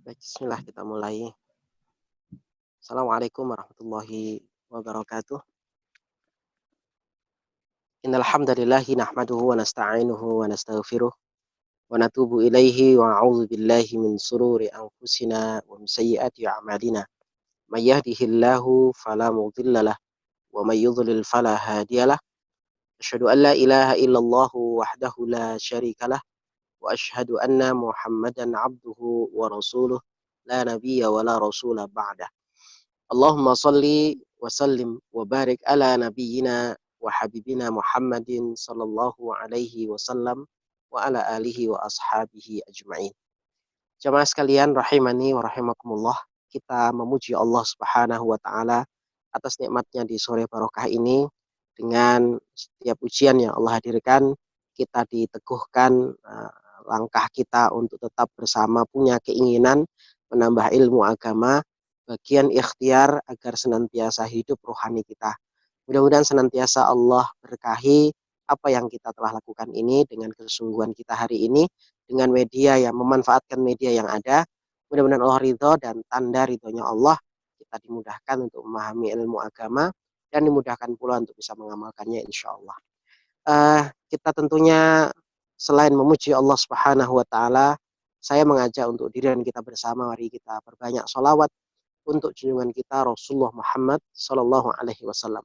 Baik, bismillah kita mulai. Assalamualaikum warahmatullahi wabarakatuh. Innal hamdalillahi nahmaduhu wa nasta'inuhu wa nastaghfiruh wa natubu ilaihi wa na'udzu billahi min sururi anfusina wa min sayyiati a'malina. May yahdihillahu fala mudhillalah wa may yudlil fala hadiyalah. Asyhadu an la ilaha illallah wahdahu la syarikalah wa asyhadu anna Muhammadan abduhu wa rasuluh la nabiyya wa la rasula ba'dah. Allahumma salli wa sallim wa barik ala nabiyyina wa habibina Muhammadin sallallahu alaihi wasallam wa ala alihi wa ashabihi ajma'in. Jamaah sekalian rahimani wa rahimakumullah, kita memuji Allah Subhanahu wa taala atas nikmatnya di sore barokah ini. Dengan setiap ujian yang Allah hadirkan, kita diteguhkan langkah kita untuk tetap bersama, punya keinginan menambah ilmu agama, bagian ikhtiar agar senantiasa hidup rohani kita. Mudah-mudahan senantiasa Allah berkahi apa yang kita telah lakukan ini dengan kesungguhan kita hari ini, dengan media yang memanfaatkan media yang ada. Mudah-mudahan Allah ridho, dan tanda ridhonya Allah kita dimudahkan untuk memahami ilmu agama dan dimudahkan pula untuk bisa mengamalkannya insya Allah. Kita tentunya selain memuji Allah Subhanahu wa taala, saya mengajak untuk diri dan kita bersama, mari kita perbanyak sholawat untuk junjungan kita Rasulullah Muhammad Sallallahu Alaihi Wasallam.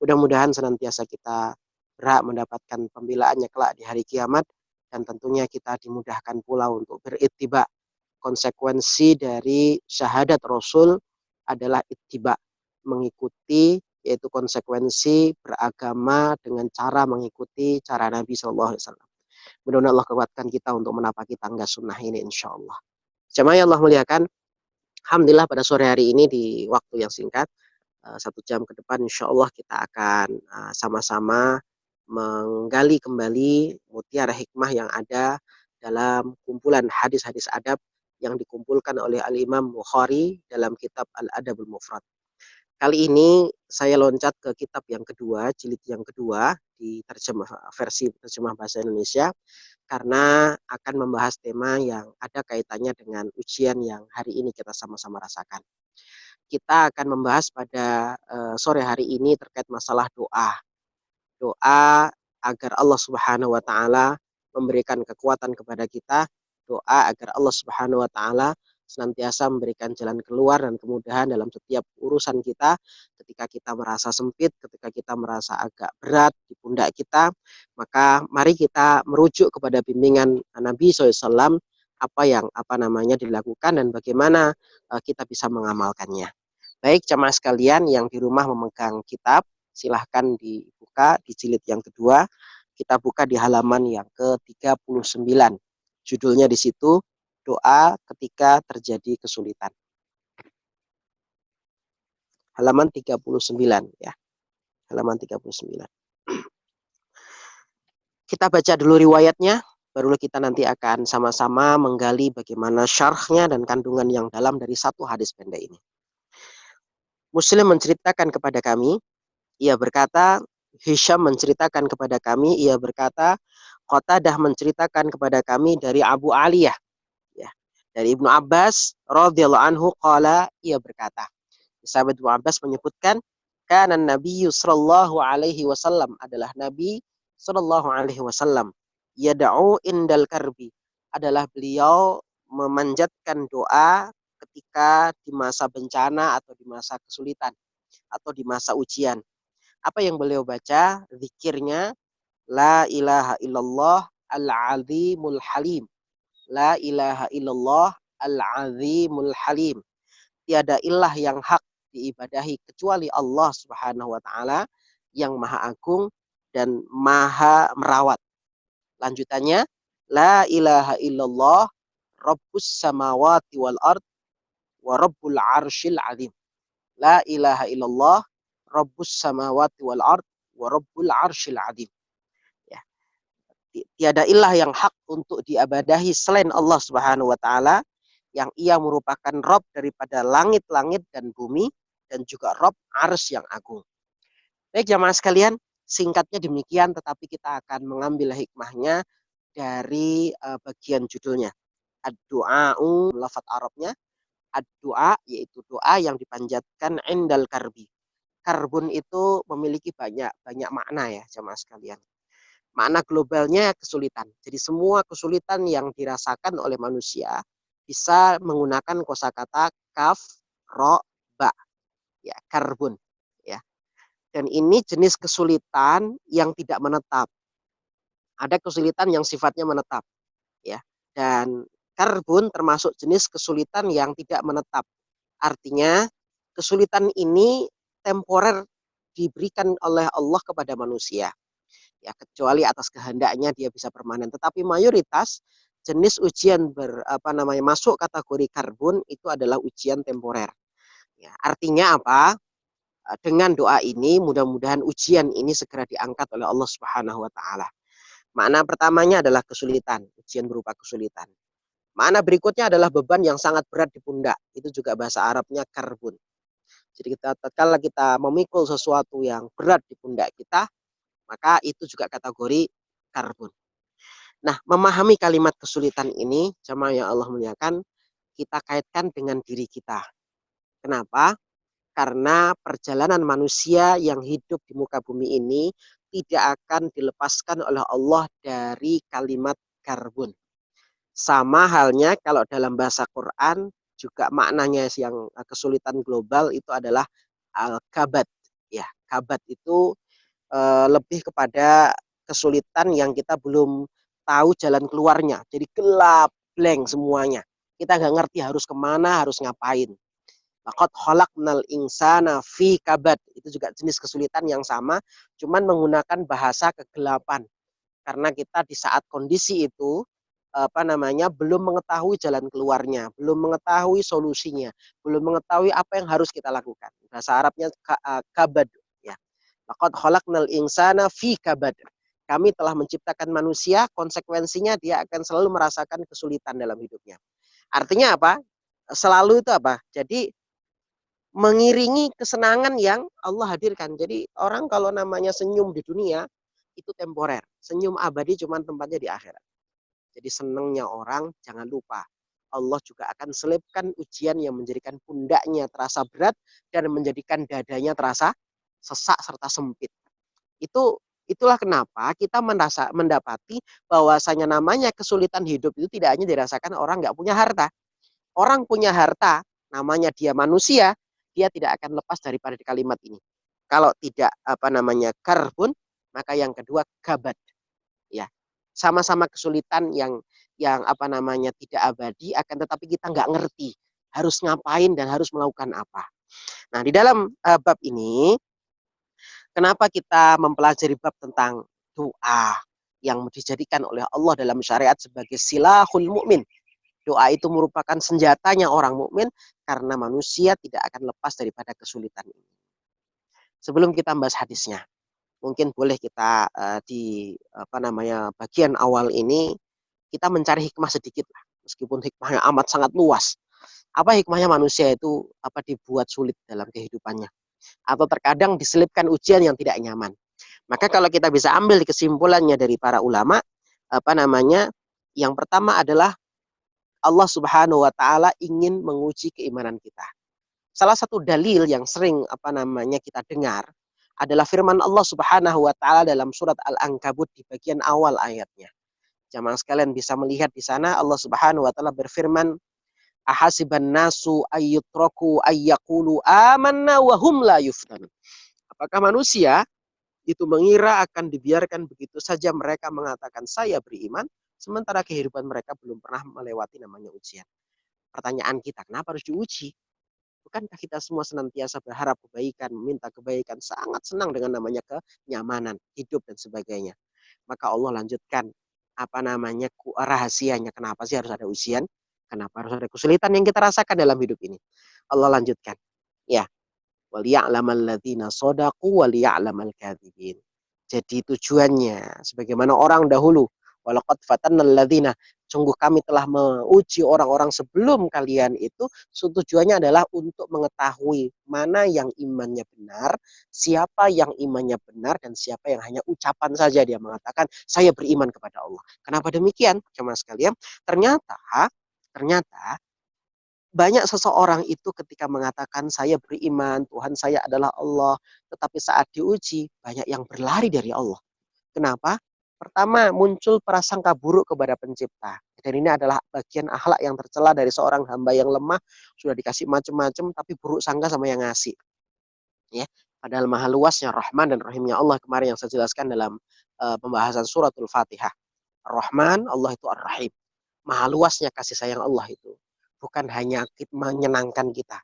Mudah-mudahan senantiasa kita berhak mendapatkan pembelaannya kelak di hari kiamat, dan tentunya kita dimudahkan pula untuk berittiba. Konsekuensi dari syahadat Rasul adalah ittiba, mengikuti, yaitu konsekuensi beragama dengan cara mengikuti cara Nabi Sallallahu Alaihi Wasallam. Mudah-mudahan Allah kuatkan kita untuk menapaki tangga sunnah ini insya Allah. Jemaah yang Allah muliakan, alhamdulillah pada sore hari ini di waktu yang singkat, 1 jam ke depan insya Allah kita akan sama-sama menggali kembali mutiara hikmah yang ada dalam kumpulan hadis-hadis adab yang dikumpulkan oleh Al-Imam Bukhari dalam kitab Al-Adabul Mufrad. Kali ini saya loncat ke kitab yang kedua, jilid yang kedua di versi terjemah bahasa Indonesia, karena akan membahas tema yang ada kaitannya dengan ujian yang hari ini kita sama-sama rasakan. Kita akan membahas pada sore hari ini terkait masalah doa. Doa agar Allah Subhanahu wa taala memberikan kekuatan kepada kita, doa agar Allah Subhanahu wa taala senantiasa memberikan jalan keluar dan kemudahan dalam setiap urusan kita. Ketika kita merasa sempit, ketika kita merasa agak berat di pundak kita, maka mari kita merujuk kepada bimbingan Nabi SAW, apa yang dilakukan dan bagaimana kita bisa mengamalkannya. Baik jamaah sekalian yang di rumah memegang kitab, silahkan dibuka di jilid yang kedua. Kita buka di halaman yang ke-39. Judulnya di situ, doa ketika terjadi kesulitan. Halaman 39 ya. Halaman 39. Kita baca dulu riwayatnya, baru kita nanti akan sama-sama menggali bagaimana syarhnya dan kandungan yang dalam dari satu hadis pendek ini. Muslim menceritakan kepada kami, ia berkata, Hisham menceritakan kepada kami, ia berkata, Qatadah menceritakan kepada kami dari Abu Aliyah, ya, dari Ibnu Abbas radhiyallahu anhu qala, ia berkata, sahabat Ibnu Abbas menyebutkan, kana Nabi sallallahu alaihi wasallam, adalah Nabi sallallahu alaihi wasallam, yad'u indal karbi, adalah beliau memanjatkan doa ketika di masa bencana atau di masa kesulitan atau di masa ujian. Apa yang beliau baca? Zikirnya, la ilaha illallah al-azimul halim. La ilaha illallah al-azimul halim. Tiada ilah yang hak diibadahi kecuali Allah Subhanahu wa taala yang maha agung dan maha merawat. Lanjutannya, la ilaha illallah rabbus samawati wal ard wa rabbul arsyil azim. La ilaha illallah rabbus samawati wal ard wa rabbul arsyil azim. Ya. Tiada ilah yang hak untuk diibadahi selain Allah Subhanahu wa taala, yang ia merupakan Rabb daripada langit-langit dan bumi, dan juga Rabb arsy yang agung. Baik jamaah sekalian, singkatnya demikian, tetapi kita akan mengambil hikmahnya dari bagian judulnya. Ad-du'a'u, lafaz Arabnya ad-du'a, yaitu doa yang dipanjatkan indal karbi. Karbun itu memiliki banyak makna ya jemaah sekalian. Makna globalnya kesulitan. Jadi semua kesulitan yang dirasakan oleh manusia bisa menggunakan kosakata kaf, ro, ba, ya, karbun, ya. Dan ini jenis kesulitan yang tidak menetap. Ada kesulitan yang sifatnya menetap, ya. Dan karbun termasuk jenis kesulitan yang tidak menetap. Artinya kesulitan ini temporer diberikan oleh Allah kepada manusia. Ya, kecuali atas kehendaknya dia bisa permanen. Tetapi mayoritas jenis ujian masuk kategori karbun itu adalah ujian temporer. Ya, artinya apa? Dengan doa ini mudah-mudahan ujian ini segera diangkat oleh Allah Subhanahu wa taala. Makna pertamanya adalah kesulitan, ujian berupa kesulitan. Makna berikutnya adalah beban yang sangat berat di pundak. Itu juga bahasa Arabnya karbun. Jadi tatkala kita memikul sesuatu yang berat di pundak kita, maka itu juga kategori karbun. Nah, memahami kalimat kesulitan ini, jemaah yang Allah muliakan, kita kaitkan dengan diri kita. Kenapa? Karena perjalanan manusia yang hidup di muka bumi ini tidak akan dilepaskan oleh Allah dari kalimat karbun. Sama halnya kalau dalam bahasa Quran juga maknanya yang kesulitan global itu adalah al-kabad. Ya, kabad itu lebih kepada kesulitan yang kita belum tahu jalan keluarnya. Jadi gelap, blank semuanya. Kita nggak ngerti harus kemana, harus ngapain. Laqad khalaqnal insana fi kabad. Itu juga jenis kesulitan yang sama, cuman menggunakan bahasa kegelapan. Karena kita di saat kondisi itu belum mengetahui jalan keluarnya, belum mengetahui solusinya, belum mengetahui apa yang harus kita lakukan. Bahasa Arabnya kabad, ya. Laqad khalaqnal insana fi kabad. Kami telah menciptakan manusia, konsekuensinya dia akan selalu merasakan kesulitan dalam hidupnya. Artinya apa? Selalu itu apa? Jadi mengiringi kesenangan yang Allah hadirkan. Jadi orang kalau namanya senyum di dunia itu temporer. Senyum abadi cuma tempatnya di akhirat. Jadi senangnya orang jangan lupa Allah juga akan selipkan ujian yang menjadikan pundaknya terasa berat dan menjadikan dadanya terasa sesak serta sempit. Itulah kenapa kita mendapati bahwasanya namanya kesulitan hidup itu tidak hanya dirasakan orang nggak punya harta. Orang punya harta, namanya dia manusia, dia tidak akan lepas daripada kalimat ini. Kalau tidak karbun, maka yang kedua gabat. Ya, sama-sama kesulitan yang tidak abadi, akan tetapi kita nggak ngerti harus ngapain dan harus melakukan apa. Nah, di dalam bab ini, kenapa kita mempelajari bab tentang doa yang dijadikan oleh Allah dalam syariat sebagai silahul mukmin. Doa itu merupakan senjatanya orang mukmin karena manusia tidak akan lepas daripada kesulitan ini. Sebelum kita bahas hadisnya, mungkin boleh kita di bagian awal ini kita mencari hikmah sedikit lah, meskipun hikmahnya amat sangat luas. Apa hikmahnya manusia itu dibuat sulit dalam kehidupannya, atau terkadang diselipkan ujian yang tidak nyaman. Maka kalau kita bisa ambil kesimpulannya dari para ulama, yang pertama adalah Allah Subhanahu wa taala ingin menguji keimanan kita. Salah satu dalil yang sering kita dengar adalah firman Allah Subhanahu wa taala dalam surat Al-Ankabut di bagian awal ayatnya. Jamaah sekalian bisa melihat di sana Allah Subhanahu wa taala berfirman, ahasiban nasu ayyutraku ayyaqulu amanna wa hum la yuftanun. Apakah manusia itu mengira akan dibiarkan begitu saja mereka mengatakan saya beriman, sementara kehidupan mereka belum pernah melewati namanya ujian. Pertanyaan kita, kenapa harus diuji? Bukankah kita semua senantiasa berharap kebaikan, meminta kebaikan, sangat senang dengan namanya kenyamanan, hidup dan sebagainya. Maka Allah lanjutkan rahasianya, kenapa sih harus ada ujian? Kenapa harus ada kesulitan yang kita rasakan dalam hidup ini? Allah lanjutkan. Ya, waliya'lamal ladzina shadaqu waliya'lamal kadzibin. Jadi tujuannya sebagaimana orang dahulu, walaqad fatannal ladzina, sungguh kami telah menguji orang-orang sebelum kalian itu, tujuannya adalah untuk mengetahui mana yang imannya benar, siapa yang imannya benar, dan siapa yang hanya ucapan saja dia mengatakan saya beriman kepada Allah. Kenapa demikian? Jemaah sekalian, ternyata Ternyata banyak seseorang itu ketika mengatakan saya beriman, Tuhan saya adalah Allah, tetapi saat diuji banyak yang berlari dari Allah. Kenapa? Pertama, muncul prasangka buruk kepada pencipta. Dan ini adalah bagian akhlak yang tercela dari seorang hamba yang lemah, sudah dikasih macam-macam tapi buruk sangka sama yang ngasih. Ya, padahal maha luasnya Rahman dan Rahimnya Allah kemarin yang saya jelaskan dalam pembahasan suratul Fatihah. Rahman, Allah itu Ar-Rahim. Maha luasnya kasih sayang Allah itu. Bukan hanya menyenangkan kita.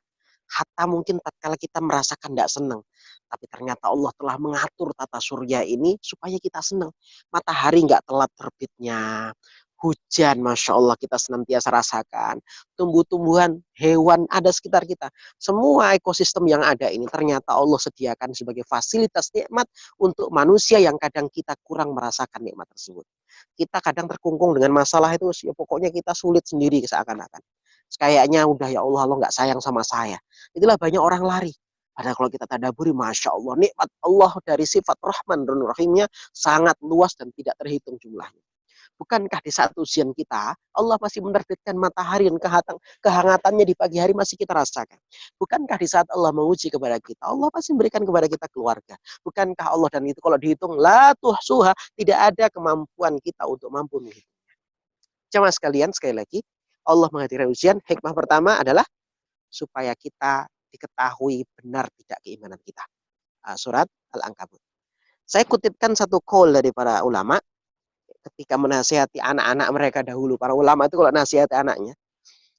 Hatta mungkin tatkala kita merasakan tidak senang. Tapi ternyata Allah telah mengatur tata surya ini supaya kita senang. Matahari nggak telat terbitnya. Hujan, Masya Allah kita senantiasa rasakan. Tumbuh-tumbuhan, hewan ada sekitar kita. Semua ekosistem yang ada ini ternyata Allah sediakan sebagai fasilitas nikmat untuk manusia yang kadang kita kurang merasakan nikmat tersebut. Kita kadang terkungkung dengan masalah itu, ya pokoknya kita sulit sendiri seakan-akan. Kayaknya udah ya Allah, Allah nggak sayang sama saya. Itulah banyak orang lari. Padahal kalau kita tadaburi, Masya Allah, nikmat Allah dari sifat Rahman dan Rahimnya sangat luas dan tidak terhitung jumlahnya. Bukankah di saat ujian kita, Allah masih menerbitkan matahari dan kehangatannya di pagi hari masih kita rasakan. Bukankah di saat Allah menguji kepada kita, Allah pasti memberikan kepada kita keluarga. Bukankah Allah, dan itu kalau dihitung, la tuhsuha, tidak ada kemampuan kita untuk mampu menghitung. Jamaah sekalian, sekali lagi, Allah menghadirkan ujian, hikmah pertama adalah supaya kita diketahui benar tidak keimanan kita. Surat Al-Ankabut. Saya kutipkan satu call dari para ulama ketika menasihati anak-anak mereka dahulu. Para ulama itu kalau nasihati anaknya,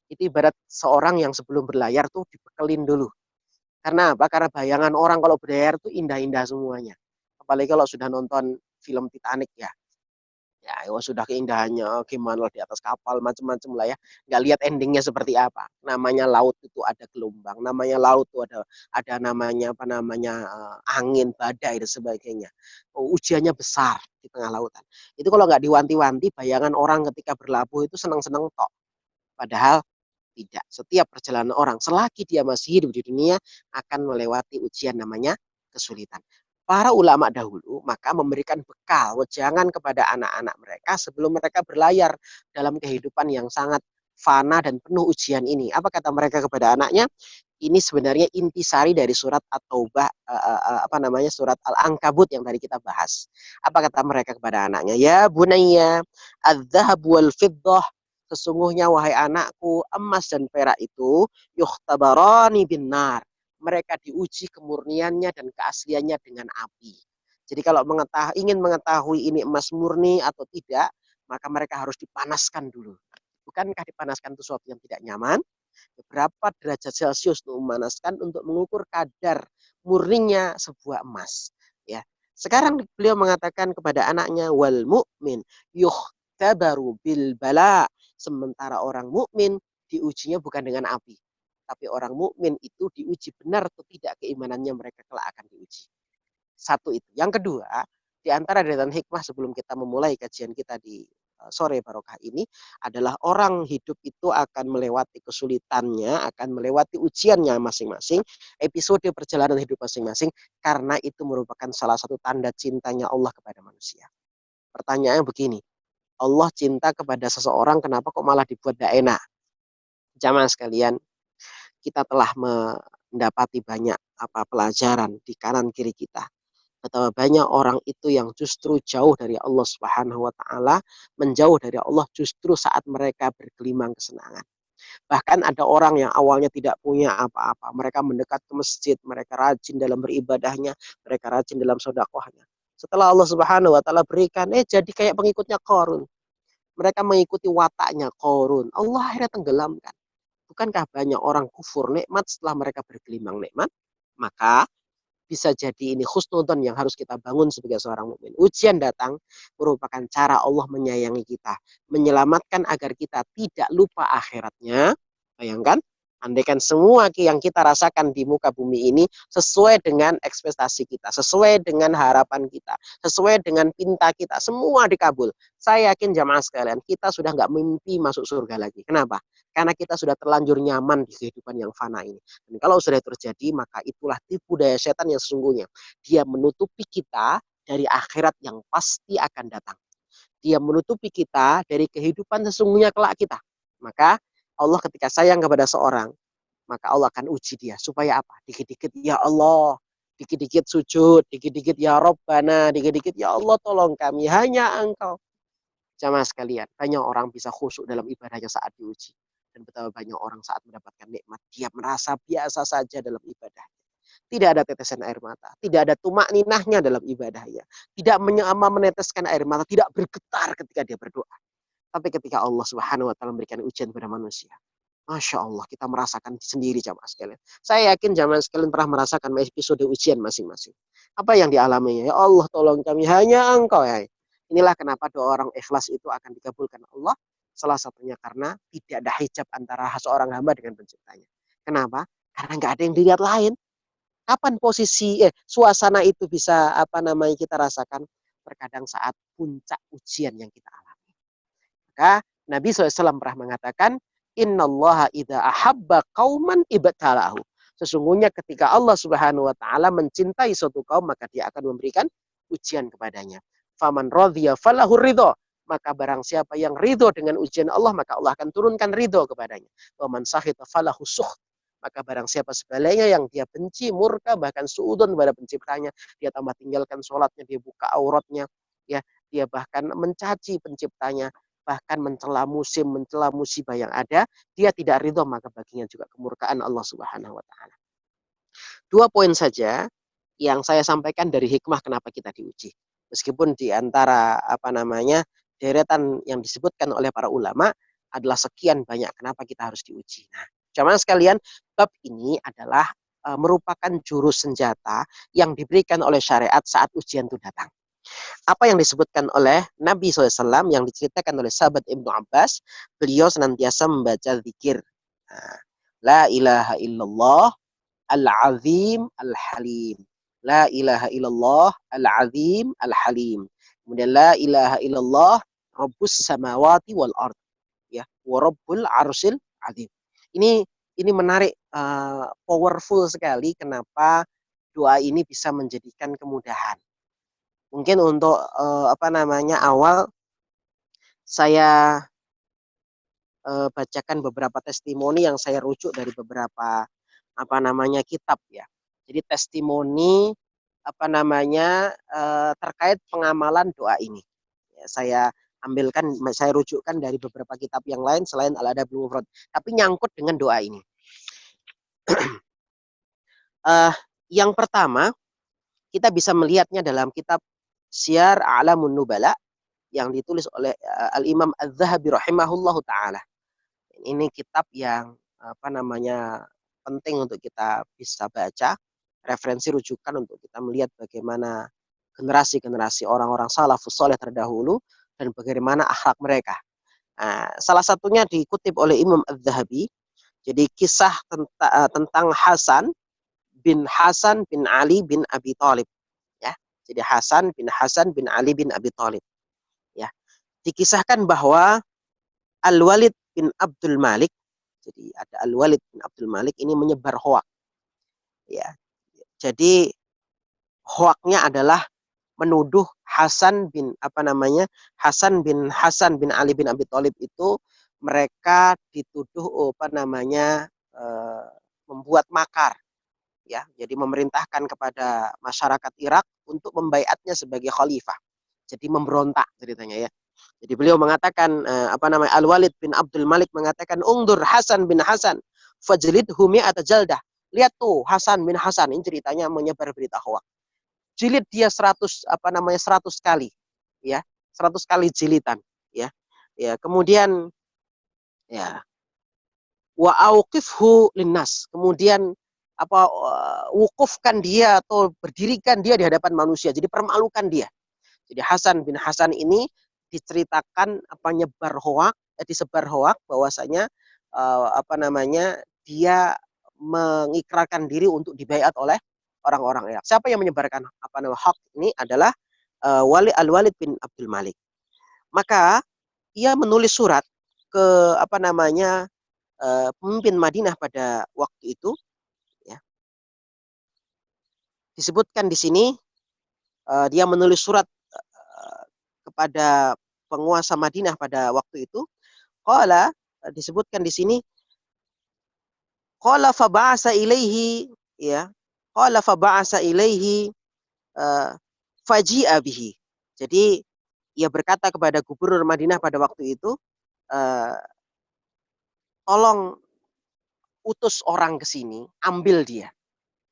itu ibarat seorang yang sebelum berlayar tuh dibekelin dulu. Karena apa? Karena bayangan orang kalau berlayar tuh indah-indah semuanya. Apalagi kalau sudah nonton film Titanic ya. Ya, sudah keindahannya gimana di atas kapal macam-macam lah ya. Nggak lihat endingnya seperti apa. Namanya laut itu ada gelombang, namanya laut itu ada namanya apa namanya angin, badai dan sebagainya. Ujiannya besar di tengah lautan. Itu kalau nggak diwanti-wanti, bayangan orang ketika berlabuh itu senang-senang tok. Padahal tidak. Setiap perjalanan orang selagi dia masih hidup di dunia akan melewati ujian namanya kesulitan. Para ulama dahulu maka memberikan bekal, wejangan kepada anak-anak mereka sebelum mereka berlayar dalam kehidupan yang sangat fana dan penuh ujian ini. Apa kata mereka kepada anaknya? Ini sebenarnya intisari dari surat At-Taubah, apa namanya, surat Al-Ankabut yang tadi kita bahas. Apa kata mereka kepada anaknya? Ya bunayya, adz-dzahab wal fiddah, sesungguhnya wahai anakku, emas dan perak itu yukhtabarani bin nar. Mereka diuji kemurniannya dan keasliannya dengan api. Jadi kalau ingin mengetahui ini emas murni atau tidak, maka mereka harus dipanaskan dulu. Bukankah dipanaskan itu sesuatu yang tidak nyaman? Berapa derajat Celcius untuk memanaskan untuk mengukur kadar murninya sebuah emas. Ya. Sekarang beliau mengatakan kepada anaknya, wal mu'min yuhtabaru bil bala. Sementara orang mukmin diujinya bukan dengan api, tapi orang mukmin itu diuji benar atau tidak keimanannya, mereka kelak akan diuji. Satu itu. Yang kedua, di antara deretan hikmah sebelum kita memulai kajian kita di sore barokah ini adalah orang hidup itu akan melewati kesulitannya, akan melewati ujiannya masing-masing, episode perjalanan hidup masing-masing, karena itu merupakan salah satu tanda cintanya Allah kepada manusia. Pertanyaannya begini, Allah cinta kepada seseorang, kenapa kok malah dibuat tidak enak? Jamaah sekalian, kita telah mendapati banyak pelajaran di kanan kiri kita. Betapa banyak orang itu yang justru jauh dari Allah Subhanahu wa taala, menjauh dari Allah justru saat mereka bergelimang kesenangan. Bahkan ada orang yang awalnya tidak punya apa-apa, mereka mendekat ke masjid, mereka rajin dalam beribadahnya, mereka rajin dalam sedekahnya. Setelah Allah Subhanahu wa taala berikan, jadi kayak pengikutnya Qarun. Mereka mengikuti wataknya Qarun. Allah akhirnya tenggelamkan. Bukankah banyak orang kufur nikmat setelah mereka bergelimang nikmat? Maka bisa jadi ini husnudon yang harus kita bangun sebagai seorang mukmin. Ujian datang merupakan cara Allah menyayangi kita, menyelamatkan agar kita tidak lupa akhiratnya. Bayangkan, andaikan semua yang kita rasakan di muka bumi ini sesuai dengan ekspektasi kita, sesuai dengan harapan kita, sesuai dengan pinta kita, semua dikabul. Saya yakin jamaah sekalian, kita sudah nggak mimpi masuk surga lagi. Kenapa? Karena kita sudah terlanjur nyaman di kehidupan yang fana ini. Dan kalau sudah terjadi, maka itulah tipu daya setan yang sesungguhnya. Dia menutupi kita dari akhirat yang pasti akan datang. Dia menutupi kita dari kehidupan sesungguhnya kelak kita. Maka Allah ketika sayang kepada seorang, maka Allah akan uji dia. Supaya apa? Dikit-dikit, ya Allah. Dikit-dikit sujud, dikit-dikit ya Rabbana, dikit-dikit ya Allah tolong kami, hanya Engkau. Jamaah sekalian, banyak orang bisa khusyuk dalam ibadahnya saat diuji. Dan betapa banyak orang saat mendapatkan nikmat, dia merasa biasa saja dalam ibadah. Tidak ada tetesan air mata, tidak ada tumak ninahnya dalam ibadahnya. Tidak meneteskan air mata, tidak bergetar ketika dia berdoa. Tapi ketika Allah Subhanahu wa taala memberikan ujian kepada manusia, Masya Allah, kita merasakan sendiri jamaah sekalian. Saya yakin jamaah sekalian pernah merasakan episode ujian masing-masing. Apa yang dialaminya? Ya Allah, tolong kami, hanya Engkau ya. Inilah kenapa doa orang ikhlas itu akan dikabulkan Allah. Salah satunya karena tidak ada hijab antara seorang hamba dengan penciptanya. Kenapa? Karena nggak ada yang dilihat lain. Kapan suasana itu bisa kita rasakan? Terkadang saat puncak ujian yang kita alami. Maka Nabi SAW pernah mengatakan, Innallaha idza ahabba qauman ibtalahu. Sesungguhnya ketika Allah Subhanahu wa taala mencintai suatu kaum, maka dia akan memberikan ujian kepadanya. Faman radhiya falahu ridho. Maka barang siapa yang ridho dengan ujian Allah, maka Allah akan turunkan ridho kepadanya. Waman sakhita falahu sukht. Maka barang siapa sebaliknya yang dia benci, murka, bahkan suudon kepada penciptanya, dia tambah tinggalkan sholatnya, dia buka auratnya, ya, dia bahkan mencaci penciptanya, bahkan mencela musim, mencela musibah yang ada, dia tidak ridho, maka baginya juga kemurkaan Allah Subhanahu wa taala. 2 poin saja yang saya sampaikan dari hikmah kenapa kita diuji. Meskipun di antara deretan yang disebutkan oleh para ulama adalah sekian banyak kenapa kita harus diuji. Nah, jamaah sekalian, bab ini adalah merupakan jurus senjata yang diberikan oleh syariat saat ujian itu datang. Apa yang disebutkan oleh Nabi SAW yang diceritakan oleh sahabat Ibnu Abbas, beliau senantiasa membaca zikir. La ilaha illallah al-azim al-halim. La ilaha illallah al-azim al-halim. Kemudian la ilaha illallah rabbus samawati wal ard. Ya, wa rabbul arsil azim. Ini menarik, powerful sekali kenapa doa ini bisa menjadikan kemudahan. Mungkin untuk awal saya bacakan beberapa testimoni yang saya rujuk dari beberapa kitab ya. Jadi testimoni terkait pengamalan doa ini. Ya, saya rujukkan dari beberapa kitab yang lain selain Al-Adabul Mufrad, tapi nyangkut dengan doa ini. Yang pertama, kita bisa melihatnya dalam kitab Syiar A'lamun Nubala yang ditulis oleh Al-Imam Az-Zahabi rahimahullahu taala. Ini kitab yang penting untuk kita bisa baca, referensi rujukan untuk kita melihat bagaimana generasi-generasi orang-orang salafus saleh terdahulu dan bagaimana akhlak mereka. Nah, salah satunya dikutip oleh Imam Az-Zahabi. Jadi kisah tentang Hasan bin Ali bin Abi Thalib. Ya, jadi Hasan bin Ali bin Abi Thalib. Ya, dikisahkan bahwa Al-Walid bin Abdul Malik, jadi ada Al-Walid bin Abdul Malik ini menyebar hoak. Ya, jadi hoaknya adalah menuduh Hasan bin Ali bin Abi Thalib itu mereka dituduh membuat makar. Ya, jadi memerintahkan kepada masyarakat Irak untuk membaiatnya sebagai khalifah. Jadi memberontak ceritanya ya. Jadi beliau mengatakan Al-Walid bin Abdul Malik mengatakan ungdur Hasan bin Hasan fajlidhu mi'ata jaldah. Lihat tuh Hasan bin Hasan, ini ceritanya menyebar berita hoak. Jilid dia 100 kali ya. 100 kali jilitan ya. Ya, kemudian ya wa auqifhu linnas. Kemudian wukufkan dia atau berdirikan dia di hadapan manusia. Jadi permalukan dia. Jadi Hasan bin Hasan ini diceritakan disebar hoak bahwasanya dia mengikrarkan diri untuk dibaiat oleh orang-orang Irak. Siapa yang menyebarkan hoak ini adalah Al-Walid bin Abdul Malik. Maka ia menulis surat ke pemimpin Madinah pada waktu itu ya. Disebutkan di sini dia menulis surat kepada penguasa Madinah pada waktu itu. Qala, disebutkan di sini Qala fa ba'asa ilaihi, ya. Qala fa ba'asa ilaihi faji'a bihi. Jadi ia berkata kepada gubernur Madinah pada waktu itu, eee, "Tolong utus orang ke sini, ambil dia."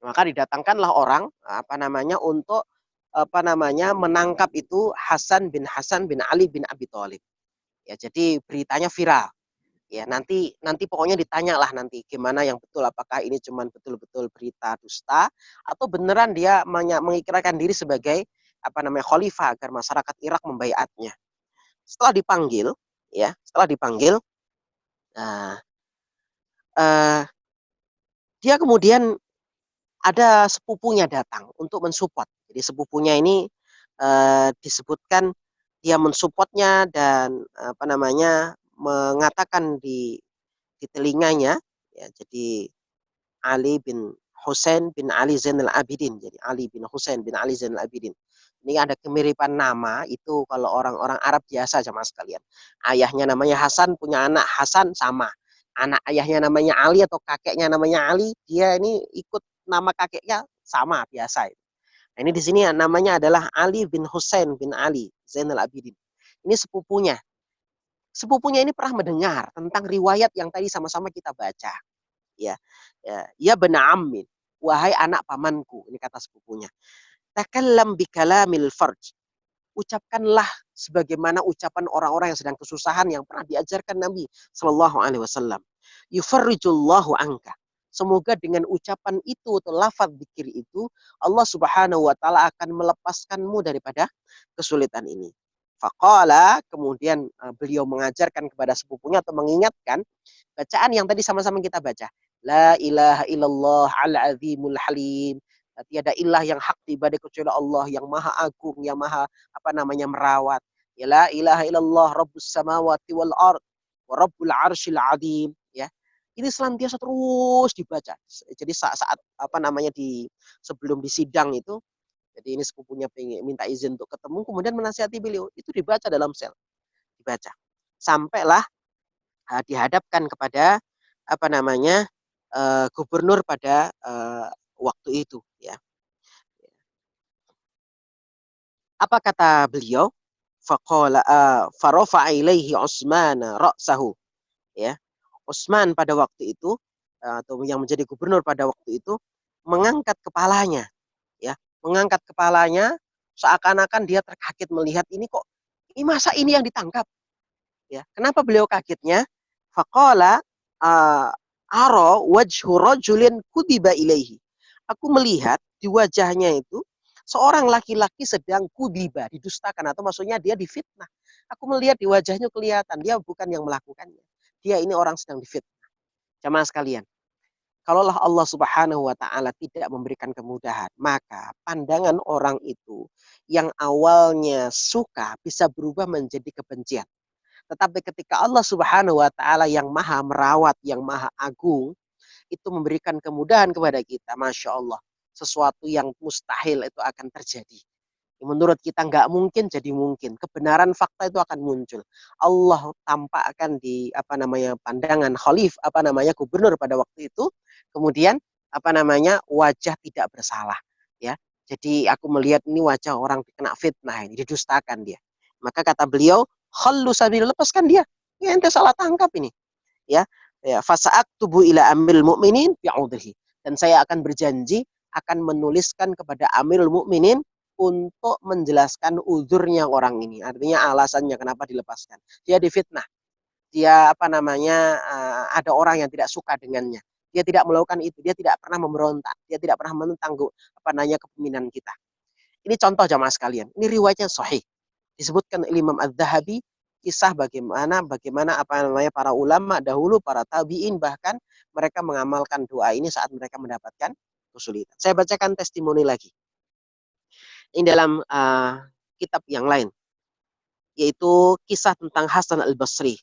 Maka didatangkanlah orang, untuk, menangkap itu Hasan bin Ali bin Abi Thalib. Ya, jadi beritanya viral. Ya, nanti nanti pokoknya ditanyalah nanti gimana yang betul, apakah ini cuman betul-betul berita dusta atau beneran dia mengikrarkan diri sebagai khalifah agar masyarakat Irak membaiatnya. Setelah dipanggil, ya, nah, eee, dia kemudian ada sepupunya datang untuk mensupport. Jadi sepupunya ini, disebutkan dia mensupportnya dan mengatakan di telinganya, ya, jadi Ali bin Husain bin Ali Zainal Abidin. Jadi Ali bin Husain bin Ali Zainal Abidin. Ini ada kemiripan nama itu kalau orang-orang Arab biasa sama sekalian. Ayahnya namanya Hasan, punya anak Hasan sama. Anak ayahnya namanya Ali atau kakeknya namanya Ali, dia ini ikut nama kakeknya sama biasa. Nah, ini di sini namanya adalah Ali bin Husain bin Ali Zainal Abidin. Ini sepupunya. Sepupunya ini pernah mendengar tentang riwayat yang tadi sama-sama kita baca. Ya, ya bena ammin, wahai anak pamanku, ini kata sepupunya. Takallam bikalamil farj. Ucapkanlah sebagaimana ucapan orang-orang yang sedang kesusahan yang pernah diajarkan Nabi Shallallahu Alaihi Wasallam. Yufarrijullahu anka. Semoga dengan ucapan itu atau lafaz zikir itu Allah Subhanahu wa taala akan melepaskanmu daripada kesulitan ini. Faqala, kemudian beliau mengajarkan kepada sepupunya atau mengingatkan bacaan yang tadi sama-sama kita baca. La ilaha illallah al-azimul halim. Tiada ilah yang hak diibadai kecuali Allah yang maha agung, yang maha merawat. Ya la ilaha illallah rabbus samawati wal ard wa rabbul arsyil azim, ya. Ini senantiasa terus dibaca. Jadi saat di sebelum di sidang itu, jadi ini sepupunya pengen minta izin untuk ketemu, kemudian menasihati beliau, itu dibaca dalam sel, dibaca. Sampailah dihadapkan kepada gubernur pada waktu itu, ya. Apa kata beliau? Faqala farafa'a ilaihi Utsman ra'sahu, ya. Utsman pada waktu itu atau yang menjadi gubernur pada waktu itu mengangkat kepalanya, ya. Mengangkat kepalanya seakan-akan dia terkaget melihat ini kok, ini masa ini yang ditangkap, ya. Kenapa beliau kagetnya? Faqala ara wajhu rajulin kudiba ilaihi. Aku melihat di wajahnya itu seorang laki-laki sedang kudiba, didustakan atau maksudnya dia difitnah. Aku melihat di wajahnya kelihatan dia bukan yang melakukannya. Dia ini orang sedang difitnah. Jamaah sekalian, kalaulah Allah Subhanahu wa taala tidak memberikan kemudahan, maka pandangan orang itu yang awalnya suka bisa berubah menjadi kebencian. Tetapi ketika Allah Subhanahu wa taala yang maha merawat, yang maha agung, itu memberikan kemudahan kepada kita, Masya Allah. Sesuatu yang mustahil itu akan terjadi. Menurut kita nggak mungkin jadi mungkin. Kebenaran fakta itu akan muncul. Allah tampakkan di pandangan khalif gubernur pada waktu itu. Kemudian wajah tidak bersalah. Ya, jadi aku melihat ini wajah orang kena fitnah ini, didustakan dia. Maka kata beliau, khallu sabil, lepaskan dia. Ya, ente salah tangkap ini. Ya, ya, fasa'aktubu ila amil mu'minin bi'udhihi. Dan saya akan berjanji akan menuliskan kepada Amirul Mukminin untuk menjelaskan uzurnya orang ini. Artinya alasannya kenapa dilepaskan. Dia difitnah. Dia ada orang yang tidak suka dengannya. Dia tidak melakukan itu. Dia tidak pernah memberontak. Dia tidak pernah menentang kepemimpinan kita. Ini contoh jamaah sekalian. Ini riwayatnya sahih. Disebutkan Imam Az-Zahabi kisah bagaimana para ulama dahulu, para tabi'in bahkan mereka mengamalkan doa ini saat mereka mendapatkan kesulitan. Saya bacakan testimoni lagi. Ini dalam kitab yang lain, yaitu kisah tentang Hasan al-Basri,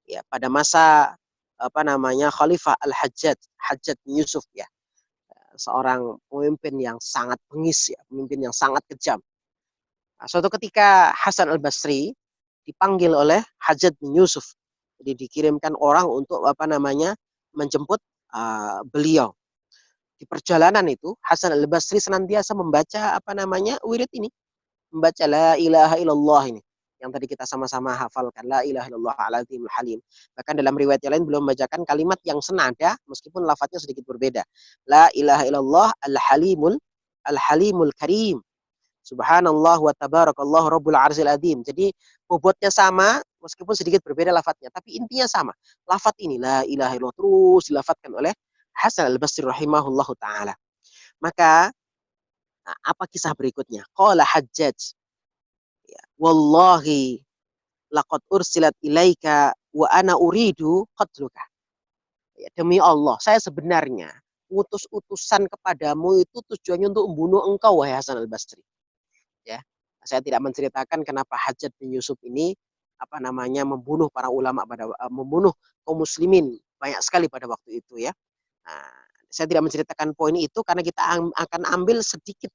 ya, pada masa Khalifah al-Hajjaj, Hajjaj bin Yusuf, ya, seorang pemimpin yang sangat bengis, ya, pemimpin yang sangat kejam. Nah, suatu ketika Hasan al-Basri dipanggil oleh Hajjaj bin Yusuf, jadi dikirimkan orang untuk menjemput beliau. Di perjalanan itu Hasan al-Basri senantiasa membaca wirid ini, membaca la ilaha illallah ini yang tadi kita sama-sama hafalkan, la ilaha illallah al-azimul halim. Bahkan dalam riwayat yang lain belum membacakan kalimat yang senada meskipun lafadznya sedikit berbeda. La ilaha illallah al-halimul karim. Subhanallah wa tabarakallah rabbul arsil azim. Jadi bobotnya sama meskipun sedikit berbeda lafadznya, tapi intinya sama. Lafadz ini la ilaha illallah terus dilafatkan oleh Hasan al-Basri rahimahullahu taala. Maka apa kisah berikutnya? Qala Hajjaj, ya, wallahi laqad ursilat ilaika wa ana uridu qatluka. Ya, demi Allah, saya sebenarnya utus utusan kepadamu itu tujuannya untuk membunuh engkau, wahai Hasan al-Basri. Ya, saya tidak menceritakan kenapa Hajjaj bin Yusuf ini membunuh para ulama membunuh kaum muslimin banyak sekali pada waktu itu ya. Nah, saya tidak menceritakan poin itu karena kita akan ambil sedikit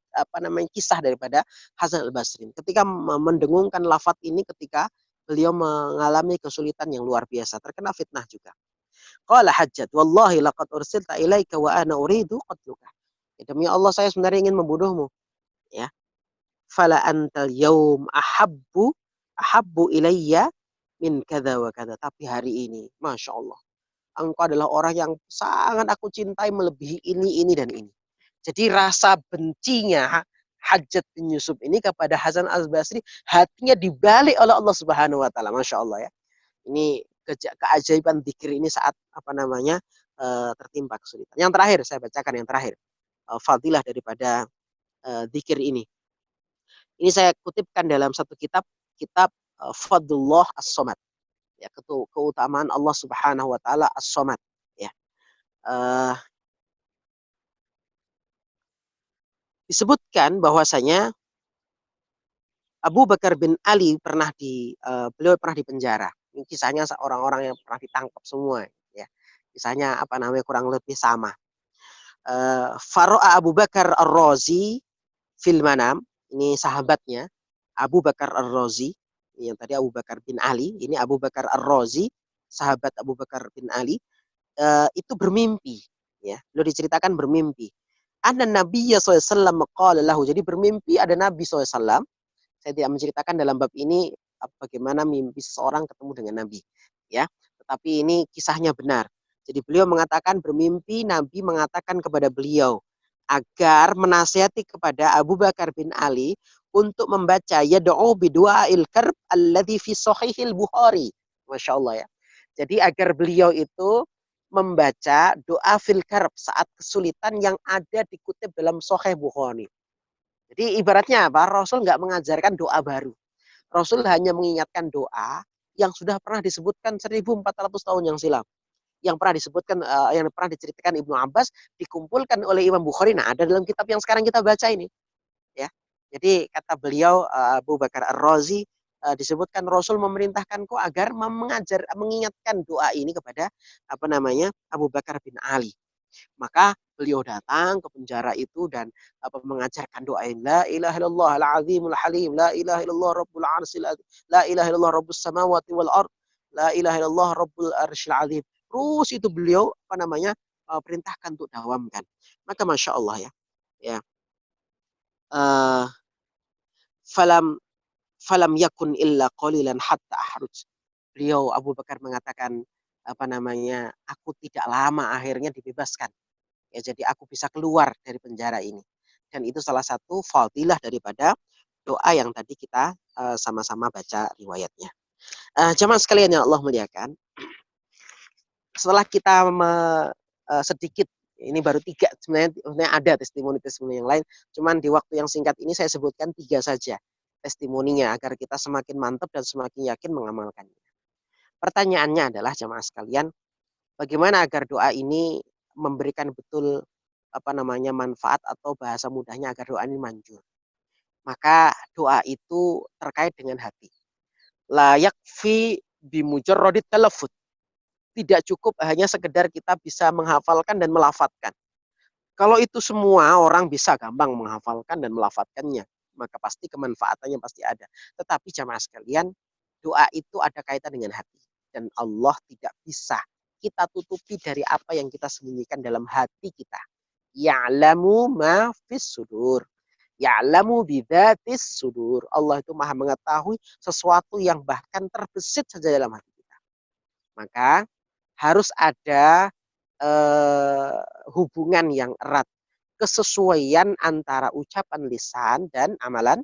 kisah daripada Hasan al-Basri ketika mendengungkan lafaz ini ketika beliau mengalami kesulitan yang luar biasa, terkena fitnah juga. Qala Hajjaj, wallahi laqad ursilta ilaika wa ana uridu qatluka. Ya, demi Allah saya sebenarnya ingin membunuhmu. Ya. Fala antal yaum ahabbu ilayya min kada wa kada. Tapi hari ini, Masya Allah, engkau adalah orang yang sangat aku cintai melebihi ini dan ini. Jadi rasa bencinya Hajjaj bin Yusuf ini kepada Hasan al-Basri, hatinya dibalik oleh Allah Subhanahu wa taala. Masya Allah ya. Ini keajaiban zikir ini saat tertimpa kesulitan. Yang terakhir saya bacakan yang terakhir. Fadilah daripada zikir ini. Ini saya kutipkan dalam satu kitab Fadlullah As-Somad. Ya, keutamaan Allah Subhanahu wa taala As-Somad ya. Disebutkan bahwasanya Abu Bakar bin Ali beliau pernah dipenjara. Ini kisahnya orang-orang yang pernah ditangkap semua ya. Kisahnya kurang lebih sama. Faro'a Abu Bakar Ar-Razi fil manam, ini sahabatnya Abu Bakar Ar-Razi, yang tadi Abu Bakar bin Ali, ini Abu Bakar Ar-Razi, sahabat Abu Bakar bin Ali, itu bermimpi ya. Beliau diceritakan bermimpi. Anna Nabiyya SAW qala lahu, jadi bermimpi ada Nabi SAW. Saya tidak menceritakan dalam bab ini bagaimana mimpi seseorang ketemu dengan Nabi ya, tetapi ini kisahnya benar. Jadi beliau mengatakan bermimpi Nabi mengatakan kepada beliau agar menasihati kepada Abu Bakar bin Ali untuk membaca yad'u bidu'ail karb alladhi fi sahihil Bukhari. Masya Allah ya. Jadi agar beliau itu membaca doa fil karb saat kesulitan yang ada dikutip dalam Sahih Bukhari. Jadi ibaratnya apa? Rasul nggak mengajarkan doa baru. Rasul hanya mengingatkan doa yang sudah pernah disebutkan 1400 tahun yang silam. Yang pernah disebutkan, yang pernah diceritakan Ibnu Abbas, dikumpulkan oleh Imam Bukhari. Nah, ada dalam kitab yang sekarang kita baca ini. Ya. Jadi kata beliau Abu Bakar Ar-Razi, disebutkan Rasul memerintahkan kau agar mengingatkan doa ini kepada Abu Bakar bin Ali. Maka beliau datang ke penjara itu dan mengajarkan doa la ilaha illallah al-azimul halim, la ilaha illallah rabbul arsil azim, la ilaha illallah rabbus samawati wal ard, la ilaha illallah rabbul arsyil azim. Terus itu beliau perintahkan untuk dawamkan. Maka Masya Allah ya. Ya. Falam falam yakun illa qalilan hatta ahruj. Beliau Abu Bakar mengatakan aku tidak lama akhirnya dibebaskan. Ya, jadi aku bisa keluar dari penjara ini. Dan itu salah satu fadilah daripada doa yang tadi kita sama-sama baca riwayatnya. Jamaah sekalian yang Allah muliakan, setelah kita sedikit, ini baru 3, sebenarnya ada testimoni-testimoni yang lain, cuman di waktu yang singkat ini saya sebutkan 3 saja testimoninya agar kita semakin mantap dan semakin yakin mengamalkannya. Pertanyaannya adalah jamaah sekalian, bagaimana agar doa ini memberikan betul manfaat atau bahasa mudahnya agar doa ini manjur. Maka doa itu terkait dengan hati. La yakfi bimujarradit talaffuz. Tidak cukup hanya sekedar kita bisa menghafalkan dan melafatkan. Kalau itu semua orang bisa gampang menghafalkan dan melafatkannya, maka pasti kemanfaatannya pasti ada. Tetapi jamaah sekalian, doa itu ada kaitan dengan hati. Dan Allah tidak bisa kita tutupi dari apa yang kita sembunyikan dalam hati kita. Ya'lamu ma fis sudur. Ya'lamu bidzatis sudur. Allah itu maha mengetahui sesuatu yang bahkan terbesit saja dalam hati kita. Maka harus ada hubungan yang erat, kesesuaian antara ucapan lisan dan amalan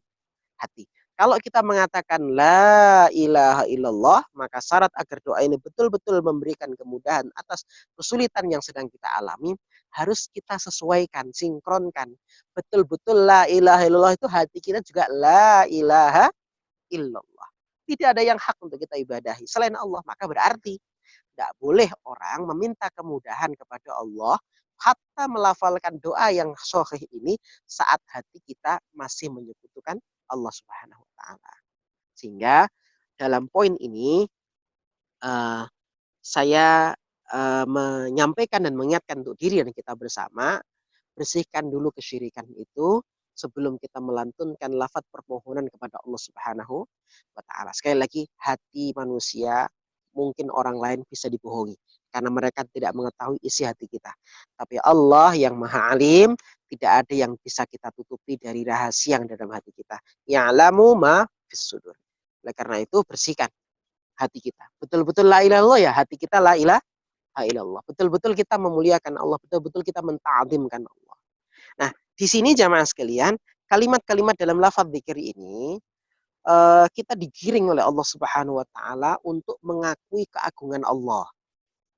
hati. Kalau kita mengatakan la ilaha illallah, maka syarat agar doa ini betul-betul memberikan kemudahan atas kesulitan yang sedang kita alami, harus kita sesuaikan, sinkronkan. Betul-betul la ilaha illallah itu hati kita juga la ilaha illallah. Tidak ada yang hak untuk kita ibadahi selain Allah. Maka berarti tidak boleh orang meminta kemudahan kepada Allah hatta melafalkan doa yang sahih ini saat hati kita masih menyekutukan Allah Subhanahu wa taala. Sehingga dalam poin ini saya menyampaikan dan mengingatkan untuk diri dan kita bersama, bersihkan dulu kesyirikan itu sebelum kita melantunkan lafaz permohonan kepada Allah Subhanahu wa taala. Sekali lagi, hati manusia mungkin orang lain bisa dibohongi karena mereka tidak mengetahui isi hati kita. Tapi Allah yang Maha Alim, tidak ada yang bisa kita tutupi dari rahasia yang dalam hati kita. Ya'lamu ma fis sudur. Oleh karena itu bersihkan hati kita. Betul-betul la ilaha illallah ya, hati kita la ilaha illallah. Betul-betul kita memuliakan Allah, betul-betul kita menta'zimkan Allah. Nah, di sini jamaah sekalian, kalimat-kalimat dalam lafaz zikir ini kita digiring oleh Allah Subhanahu wa taala untuk mengakui keagungan Allah.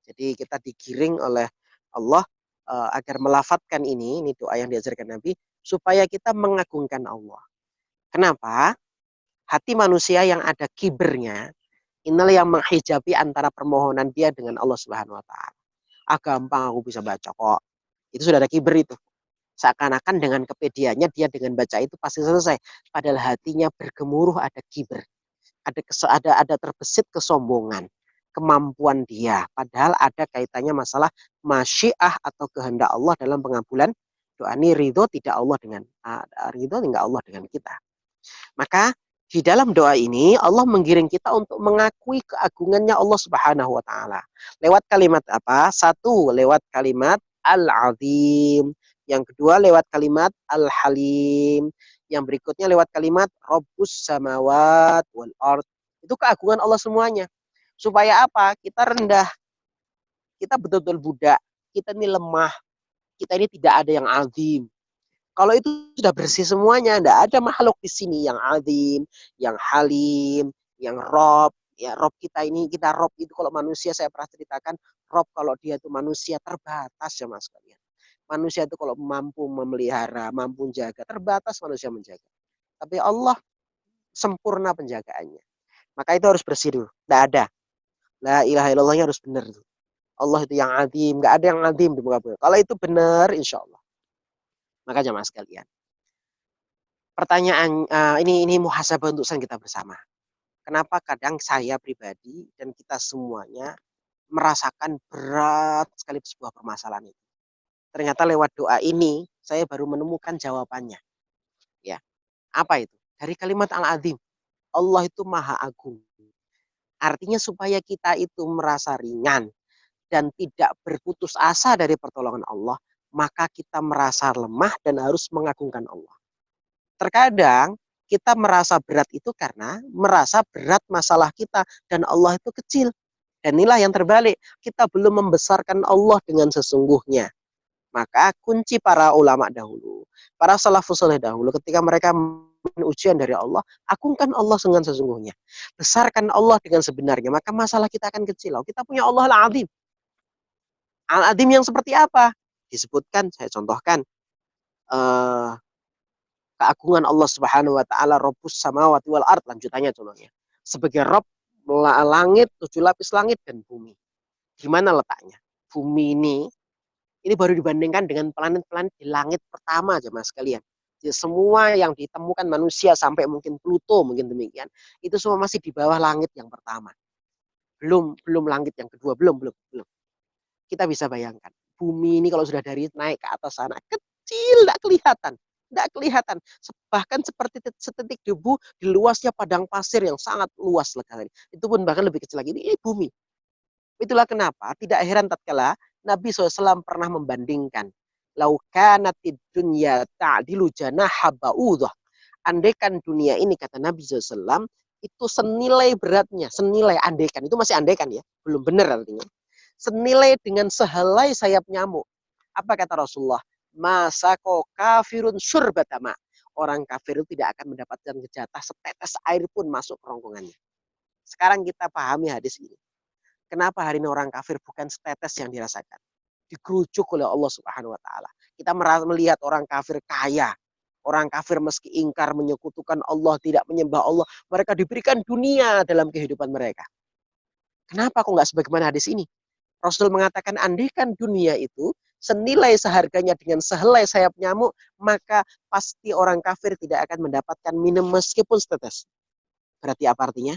Jadi kita digiring oleh Allah agar melafadzkan ini doa yang diajarkan Nabi supaya kita mengagungkan Allah. Kenapa? Hati manusia yang ada kibernya, inilah yang menghijabi antara permohonan dia dengan Allah Subhanahu wa taala. Gampang aku bisa baca kok. Itu sudah ada kiber itu. Seakan-akan dengan kepediannya dia dengan baca itu pasti selesai. Padahal hatinya bergemuruh ada kiber. Ada terbesit kesombongan, kemampuan dia. Padahal ada kaitannya masalah masyiah atau kehendak Allah dalam pengabulan doa ini. Ridho tidak Allah dengan kita. Maka di dalam doa ini Allah menggiring kita untuk mengakui keagungannya Allah Subhanahu wa taala. Lewat kalimat apa? Satu, lewat kalimat Al-Azim. Yang kedua lewat kalimat Al-Halim. Yang berikutnya lewat kalimat Rabbus samawat wal ard. Itu keagungan Allah semuanya. Supaya apa? Kita rendah. Kita betul-betul budak. Kita ini lemah. Kita ini tidak ada yang azim. Kalau itu sudah bersih semuanya, tidak ada makhluk di sini yang azim, yang halim, yang rob. Ya, rob kita ini, kita rob itu kalau manusia saya pernah ceritakan, rob kalau dia itu manusia terbatas ya mas kalian. Manusia itu kalau mampu memelihara, mampu menjaga, terbatas manusia menjaga. Tapi Allah sempurna penjagaannya. Maka itu harus bersih dulu. Tidak ada. La ilaha illallahnya harus benar. Allah itu yang azim, nggak ada yang azim di muka bumi. Kalau itu benar, insya Allah. Maka jamaah sekalian. Pertanyaan ini muhasabah untuk kita bersama. Kenapa kadang saya pribadi dan kita semuanya merasakan berat sekali sebuah permasalahan itu. Ternyata lewat doa ini saya baru menemukan jawabannya. Ya, apa itu? Dari kalimat Al-Azim. Allah itu Maha Agung. Artinya supaya kita itu merasa ringan dan tidak berputus asa dari pertolongan Allah, maka kita merasa lemah dan harus mengagungkan Allah. Terkadang kita merasa berat itu karena merasa berat masalah kita dan Allah itu kecil. Dan inilah yang terbalik. Kita belum membesarkan Allah dengan sesungguhnya. Maka kunci para ulama dahulu, para salafus saleh dahulu ketika mereka ujian dari Allah, agungkan Allah dengan sesungguhnya. Besarkan Allah dengan sebenarnya, maka masalah kita akan kecil. Kita punya Allah Al-Azim. Al-Azim yang seperti apa? Disebutkan, saya contohkan. Keagungan Allah Subhanahu wa taala Rabbus samawati wal ard, lanjutannya contohnya. Sebagai Rabb langit, 7 lapis langit dan bumi. Di mana letaknya? Bumi ini baru dibandingkan dengan planet-planet di langit pertama aja mas sekalian. Jadi semua yang ditemukan manusia sampai mungkin Pluto mungkin demikian, itu semua masih di bawah langit yang pertama. Belum langit yang kedua, belum. Kita bisa bayangkan, bumi ini kalau sudah dari naik ke atas sana, kecil, tidak kelihatan. Tidak kelihatan. Bahkan seperti setitik debu di luasnya padang pasir yang sangat luas sekali. Itu pun bahkan lebih kecil lagi. Ini bumi. Itulah kenapa tidak heran tatkala Nabi SAW pernah membandingkan. Lau kanatid dunya ta'dilu janaha ba'udah. Andaikan dunia ini, kata Nabi SAW, itu senilai beratnya, senilai andaikan, itu masih andaikan ya, belum benar artinya. Senilai dengan sehelai sayap nyamuk. Apa kata Rasulullah? Masako kafirun surbatama. Orang kafir itu tidak akan mendapatkan jatah setetes air pun masuk kerongkongannya. Sekarang kita pahami hadis ini. Kenapa hari ini orang kafir bukan setetes yang dirasakan? Dikerucuk oleh Allah Subhanahu wa taala. Kita melihat orang kafir kaya, orang kafir meski ingkar menyekutukan Allah, tidak menyembah Allah, mereka diberikan dunia dalam kehidupan mereka. Kenapa kok nggak sebagaimana hadis ini? Rasul mengatakan andaikan dunia itu senilai seharganya dengan sehelai sayap nyamuk, maka pasti orang kafir tidak akan mendapatkan minum meskipun setetes. Berarti apa artinya?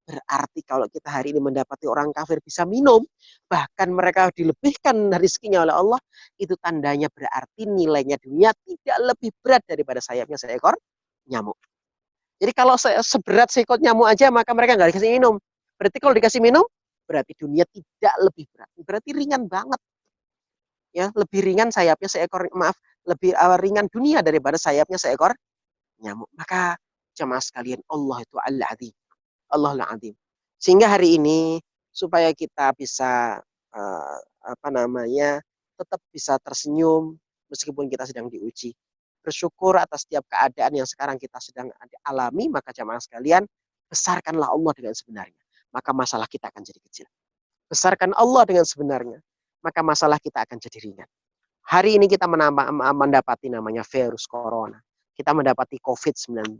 Berarti kalau kita hari ini mendapati orang kafir bisa minum, bahkan mereka dilebihkan rezekinya oleh Allah, itu tandanya berarti nilainya dunia tidak lebih berat daripada sayapnya seekor nyamuk. Jadi kalau seberat seekor nyamuk aja, maka mereka nggak dikasih minum. Berarti kalau dikasih minum, berarti dunia tidak lebih berat. Berarti ringan banget. Ya, lebih ringan sayapnya seekor, maaf, lebih ringan dunia daripada sayapnya seekor nyamuk. Maka jemaah sekalian, Allah itu Al-Azim. Allah Al-Azim. Sehingga hari ini supaya kita bisa apa namanya tetap bisa tersenyum meskipun kita sedang diuji. Bersyukur atas setiap keadaan yang sekarang kita sedang alami, maka jemaah sekalian, besarkanlah Allah dengan sebenarnya. Maka masalah kita akan jadi kecil. Besarkan Allah dengan sebenarnya, maka masalah kita akan jadi ringan. Hari ini kita mendapati namanya virus corona. Kita mendapati COVID-19.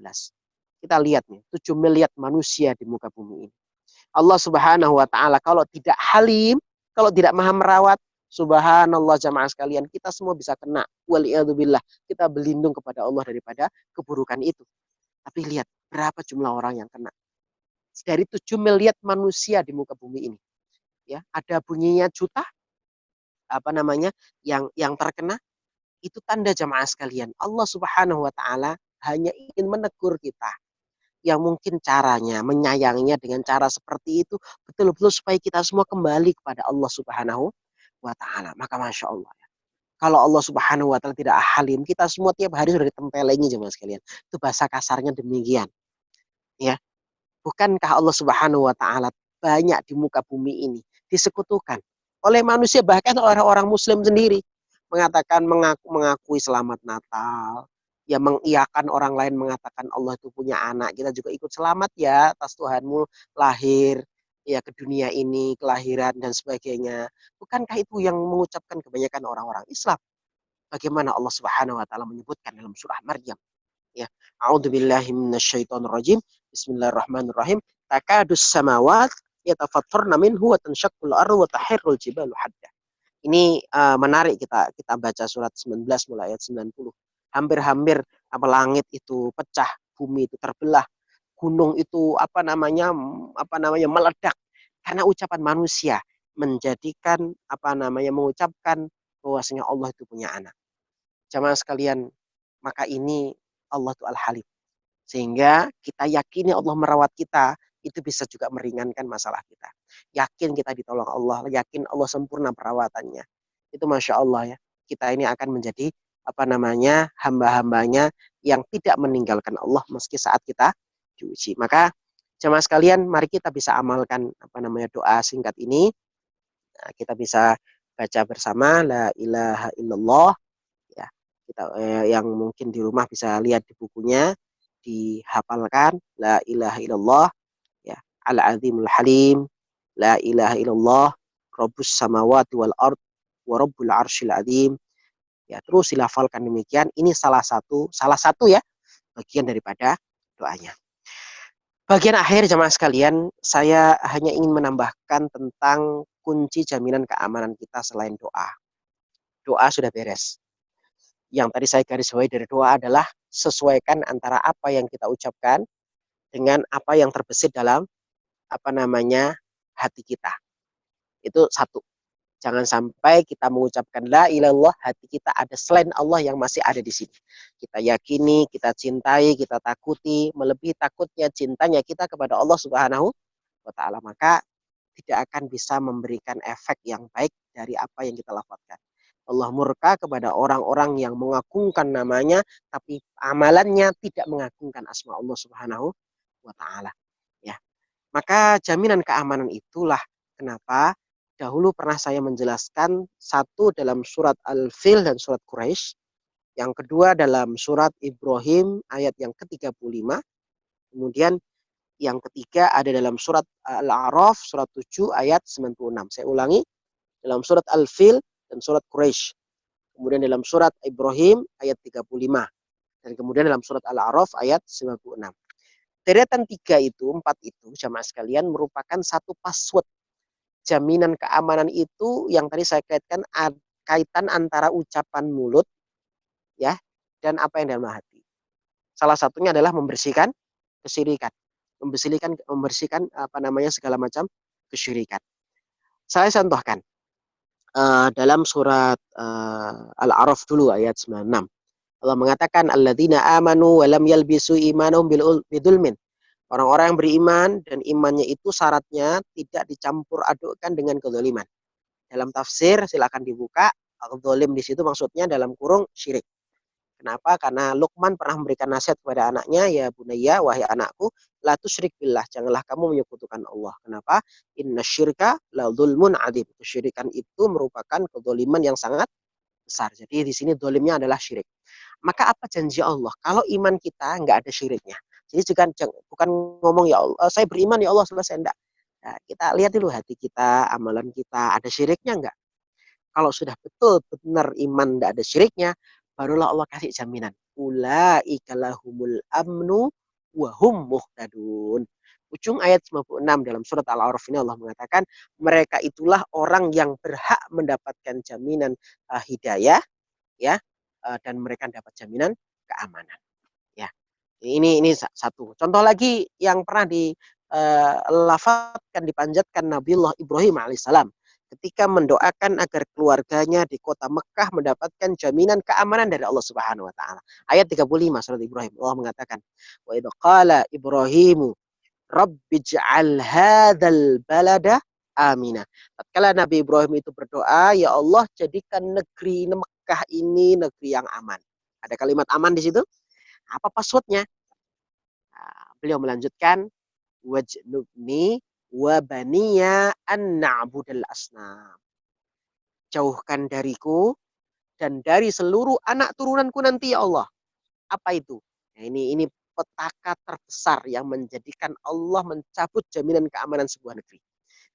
Kita lihat nih, 7 miliar manusia di muka bumi ini. Allah Subhanahu wa taala kalau tidak halim, kalau tidak maha merawat, subhanallah jamaah sekalian, kita semua bisa kena. Waliyadzubillah, kita berlindung kepada Allah daripada keburukan itu. Tapi lihat berapa jumlah orang yang kena. Dari 7 miliar manusia di muka bumi ini. Ya, ada bunyinya juta apa namanya yang terkena, itu tanda jamaah sekalian. Allah Subhanahu wa taala hanya ingin menegur kita. Yang mungkin caranya menyayanginya dengan cara seperti itu betul-betul supaya kita semua kembali kepada Allah Subhanahu wa taala. Maka Masya Allah. Kalau Allah Subhanahu wa taala tidak halim, kita semua tiap hari sudah ditempelengi jemaah sekalian. Itu bahasa kasarnya demikian. Ya. Bukankah Allah Subhanahu wa taala banyak di muka bumi ini disekutukan oleh manusia, bahkan oleh orang muslim sendiri, mengatakan mengakui selamat Natal, ya mengiyakan orang lain mengatakan Allah itu punya anak, kita juga ikut selamat ya atas Tuhanmu lahir ya ke dunia ini, kelahiran dan sebagainya. Bukankah itu yang mengucapkan kebanyakan orang-orang Islam? Bagaimana Allah Subhanahu wa taala menyebutkan dalam surah Maryam, ya, a'udzubillahi minasyaitonirrajim, bismillahirrahmanirrahim, takadus samawat yatafattarna minhu wa tanshaqqul ardu wa tahirrul jibalu hadda. Ini menarik, kita baca surat 19 mulai ayat 90. Hampir-hampir apa langit itu pecah, bumi itu terbelah, gunung itu apa namanya meledak karena ucapan manusia menjadikan mengucapkan bahwasanya Allah itu punya anak. Jamaah sekalian, maka ini Allah itu Al-Halim. Sehingga kita yakini Allah merawat kita, itu bisa juga meringankan masalah kita. Yakin kita ditolong Allah, yakin Allah sempurna perawatannya. Itu Masya Allah ya. Kita ini akan menjadi hamba-hambanya yang tidak meninggalkan Allah meski saat kita diuji. Maka jemaah sekalian, mari kita bisa amalkan doa singkat ini. Nah, kita bisa baca bersama la ilaha illallah ya. Kita yang mungkin di rumah bisa lihat di bukunya, dihafalkan la ilaha illallah ya, al-azimul halim, la ilaha illallah, rabbus samawati wal ard wa rabbul arsyil azim. Ya, terus dilafalkan demikian. Ini salah satu ya bagian daripada doanya. Bagian akhir jemaah sekalian, saya hanya ingin menambahkan tentang kunci jaminan keamanan kita selain doa. Doa sudah beres. Yang tadi saya garis bawahi dari doa adalah sesuaikan antara apa yang kita ucapkan dengan apa yang terbesit dalam hati kita. Itu satu. Jangan sampai kita mengucapkan la ilallah, hati kita ada selain Allah yang masih ada di sini. Kita yakini, kita cintai, kita takuti, melebihi takutnya, cintanya kita kepada Allah Subhanahu wa taala. Maka tidak akan bisa memberikan efek yang baik dari apa yang kita lafazkan. Allah murka kepada orang-orang yang mengagungkan namanya, tapi amalannya tidak mengagungkan asma Allah Subhanahu wa Ta'ala. Ya. Maka jaminan keamanan itulah kenapa dahulu pernah saya menjelaskan, satu dalam surat Al-Fil dan surat Quraisy, yang kedua dalam surat Ibrahim ayat yang ke-35, kemudian yang ketiga ada dalam surat Al-A'raf surat 7 ayat 96. Saya ulangi, dalam surat Al-Fil dan surat Quraisy, kemudian dalam surat Ibrahim ayat 35, dan kemudian dalam surat Al-A'raf ayat 96. Deretan tiga itu, empat itu, jamaah sekalian, merupakan satu password jaminan keamanan itu yang tadi saya kaitkan, kaitan antara ucapan mulut, ya, dan apa yang dalam hati. Salah satunya adalah membersihkan kesyirikan, membersihkan apa namanya segala macam kesyirikan. Saya contohkan dalam surat Al-A'raf dulu ayat 96. Allah mengatakan alladzina amanu wa lam yalbisu imanahum bidulmin. Orang-orang yang beriman dan imannya itu syaratnya tidak dicampur adukkan dengan kezaliman. Dalam tafsir silakan dibuka, zalim di situ maksudnya dalam kurung syirik. Kenapa? Karena Luqman pernah memberikan nasihat kepada anaknya, ya bunayya, wahai anakku, la tusyrik billah, janganlah kamu menyekutukan Allah. Kenapa? Inna syirka la dzulmun adzim. Kesyirikan itu merupakan kezaliman yang sangat besar. Jadi di sini zalimnya adalah syirik. Maka apa janji Allah? Kalau iman kita nggak ada syiriknya. Jadi bukan ngomong ya Allah, saya beriman ya Allah selesai, enggak. Nah, kita lihat dulu hati kita, amalan kita, ada syiriknya enggak? Kalau sudah betul benar iman tidak ada syiriknya, barulah Allah kasih jaminan. Ulaika lahumul amnu wa hum muhtadun. Ujung ayat 96 dalam surat Al-A'raf ini Allah mengatakan, mereka itulah orang yang berhak mendapatkan jaminan hidayah, ya, dan mereka dapat jaminan keamanan. Ya, ini satu. Contoh lagi yang pernah dilafatkan, dipanjatkan Nabiullah Ibrahim alaihissalam ketika mendoakan agar keluarganya di kota Mekah mendapatkan jaminan keamanan dari Allah Subhanahu wa taala. Ayat 35 surat Ibrahim. Allah mengatakan, "Wa idz qala Ibrahimu Rabbij'al hadzal balada amina." Tatkala Nabi Ibrahim itu berdoa, ya Allah jadikan negeri Mekah ini negeri yang aman. Ada kalimat aman di situ. Apa passwordnya? Nah, beliau melanjutkan, wajnubni wa baniya an na'budal asnam. Jauhkan dariku dan dari seluruh anak turunanku nanti ya Allah. Apa itu? Nah, ini petaka terbesar yang menjadikan Allah mencabut jaminan keamanan sebuah negeri.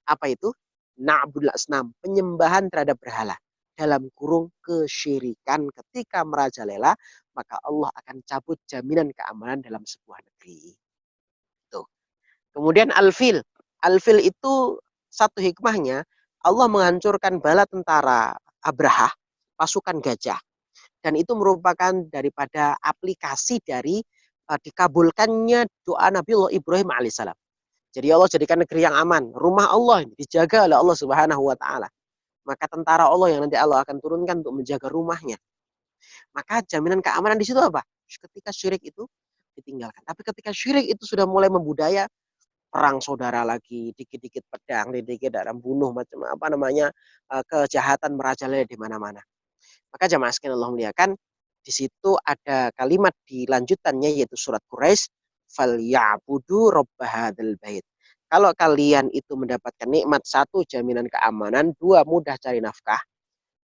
Apa itu? Na'budul asnam, penyembahan terhadap berhala. Dalam kurung kesyirikan ketika merajalela, maka Allah akan cabut jaminan keamanan dalam sebuah negeri. Tuh. Kemudian Al-Fil. Al-Fil itu satu hikmahnya, Allah menghancurkan bala tentara Abraha, pasukan gajah. Dan itu merupakan daripada aplikasi dari dikabulkannya doa Nabiullah Ibrahim alaihissalam. Jadi Allah jadikan negeri yang aman. Rumah Allah dijaga oleh Allah Subhanahu wa taala. Maka tentara Allah yang nanti Allah akan turunkan untuk menjaga rumahnya. Maka jaminan keamanan di situ apa? Ketika syirik itu ditinggalkan. Tapi ketika syirik itu sudah mulai membudaya, perang saudara lagi, dikit-dikit pedang, dikit-dikit dalam bunuh, macam apa namanya, kejahatan merajalela di mana-mana. Maka jamaah sekalian Allah muliakan, di situ ada kalimat di lanjutannya yaitu surat Quraisy, falyabudu rabb hadzal bait. Kalau kalian itu mendapatkan nikmat, satu jaminan keamanan, dua mudah cari nafkah.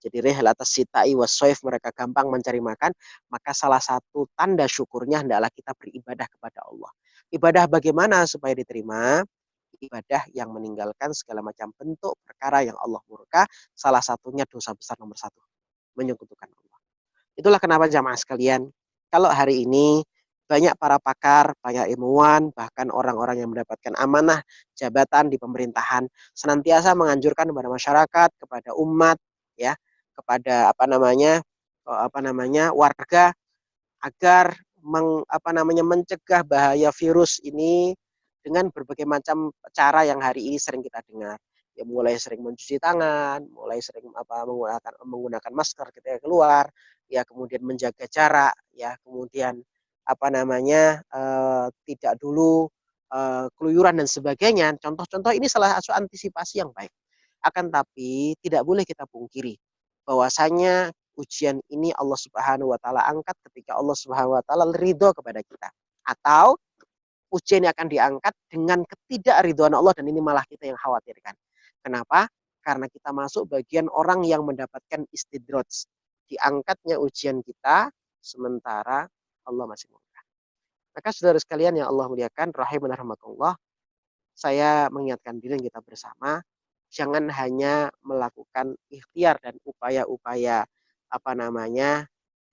Jadi rihlatas sita'i wassoif, mereka gampang mencari makan, maka salah satu tanda syukurnya hendaklah kita beribadah kepada Allah. Ibadah bagaimana supaya diterima? Ibadah yang meninggalkan segala macam bentuk perkara yang Allah murka, salah satunya dosa besar nomor satu, menyekutukan Allah. Itulah kenapa jamaah sekalian, kalau hari ini banyak para pakar, banyak ilmuwan, bahkan orang-orang yang mendapatkan amanah jabatan di pemerintahan senantiasa menganjurkan kepada masyarakat, kepada umat, ya, kepada apa namanya warga agar mencegah bahaya virus ini dengan berbagai macam cara yang hari ini sering kita dengar. Ya, mulai sering mencuci tangan, mulai sering menggunakan masker ketika keluar, ya, kemudian menjaga jarak, ya, kemudian tidak dulu keluyuran dan sebagainya. Contoh-contoh ini salah satu antisipasi yang baik. Akan tapi tidak boleh kita pungkiri bahwasanya ujian ini Allah Subhanahu wa taala angkat ketika Allah Subhanahu wa taala ridho kepada kita. Atau ujian yang akan diangkat dengan ketidakridhoan Allah, dan ini malah kita yang khawatirkan. Kenapa? Karena kita masuk bagian orang yang mendapatkan istidraj. Diangkatnya ujian kita sementara Allah masih murka. Maka saudara sekalian yang Allah muliakan, rahimah rahmatullah, saya mengingatkan diri kita bersama, jangan hanya melakukan ikhtiar dan upaya-upaya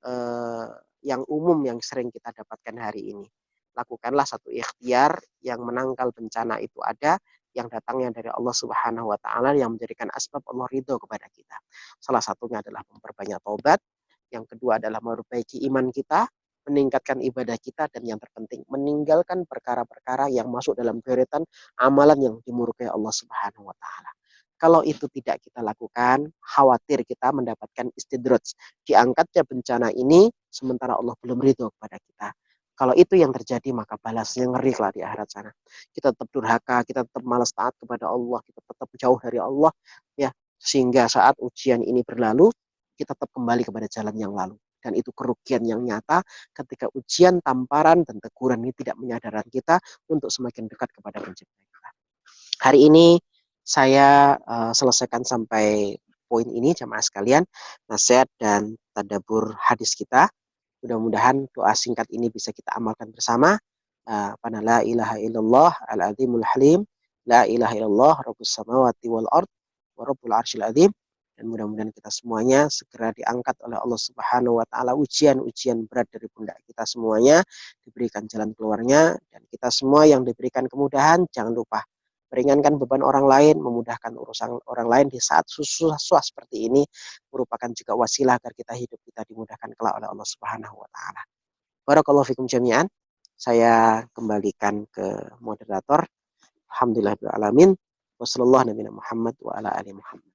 eh, yang umum yang sering kita dapatkan hari ini. Lakukanlah satu ikhtiar yang menangkal bencana itu ada, yang datangnya dari Allah Subhanahu wa taala, yang menjadikan asbab Allah ridho kepada kita. Salah satunya adalah memperbanyak taubat, yang kedua adalah memperbaiki iman kita, meningkatkan ibadah kita, dan yang terpenting meninggalkan perkara-perkara yang masuk dalam deretan amalan yang dimurkai Allah Subhanahu wa taala. Kalau itu tidak kita lakukan, khawatir kita mendapatkan istidraj. Diangkatnya bencana ini sementara Allah belum ridho kepada kita. Kalau itu yang terjadi, maka balasnya ngeri lah di akhirat sana. Kita tetap durhaka, kita tetap malas taat kepada Allah, kita tetap jauh dari Allah, ya, sehingga saat ujian ini berlalu, kita tetap kembali kepada jalan yang lalu. Dan itu kerugian yang nyata ketika ujian, tamparan, dan teguran ini tidak menyadarkan kita untuk semakin dekat kepada pencipta kita. Hari ini saya selesaikan sampai poin ini, jamaah sekalian, nasihat dan tadabbur hadis kita. Mudah-mudahan doa singkat ini bisa kita amalkan bersama. La ilaha illallah al-azimul halim, la ilaha illallah rabbus samawati wal ard wa rabbul arsyil azim. Dan mudah-mudahan kita semuanya segera diangkat oleh Allah Subhanahu wa taala ujian-ujian berat dari pundak kita semuanya, diberikan jalan keluarnya, dan kita semua yang diberikan kemudahan jangan lupa meringankan beban orang lain, memudahkan urusan orang lain di saat susah seperti ini, merupakan juga wasilah agar kita hidup kita dimudahkan kelak oleh Allah Subhanahu wa taala. Barakallahu fikum jami'an. Saya kembalikan ke moderator. Alhamdulillahirabbil alamin. Wassallallahu nabiyana Muhammad wa ala ali Muhammad.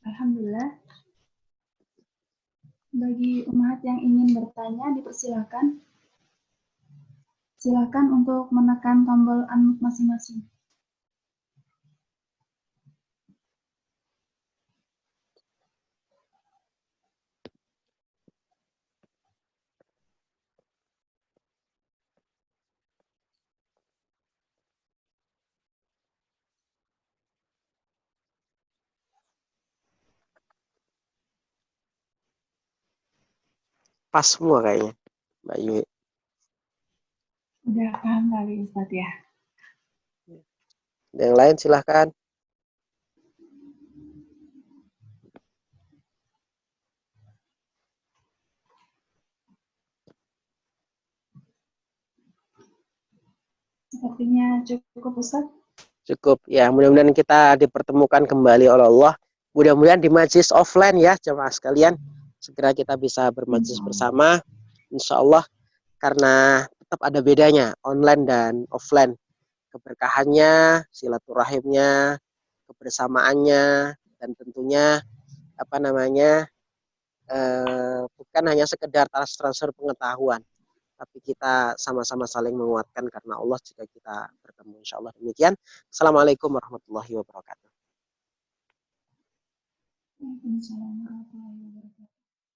Alhamdulillah. Bagi umat yang ingin bertanya, dipersilakan. Silakan untuk menekan tombol unmute masing-masing. Pas semua kayaknya, Mbak Yui. Udah paham kali Ustadz ya. Yang lain silahkan. Sepertinya cukup Ustadz. Cukup ya, mudah-mudahan kita dipertemukan kembali oleh Allah. Mudah-mudahan di majlis offline ya jemaah sekalian. Segera kita bisa bermajlis bersama, insya Allah, karena tetap ada bedanya online dan offline. Keberkahannya, silaturahimnya, kebersamaannya, dan tentunya bukan hanya sekedar transfer pengetahuan, tapi kita sama-sama saling menguatkan karena Allah jika kita bertemu, insya Allah. Demikian. Assalamualaikum warahmatullahi wabarakatuh. Waalaikumsalam warahmatullahi wabarakatuh.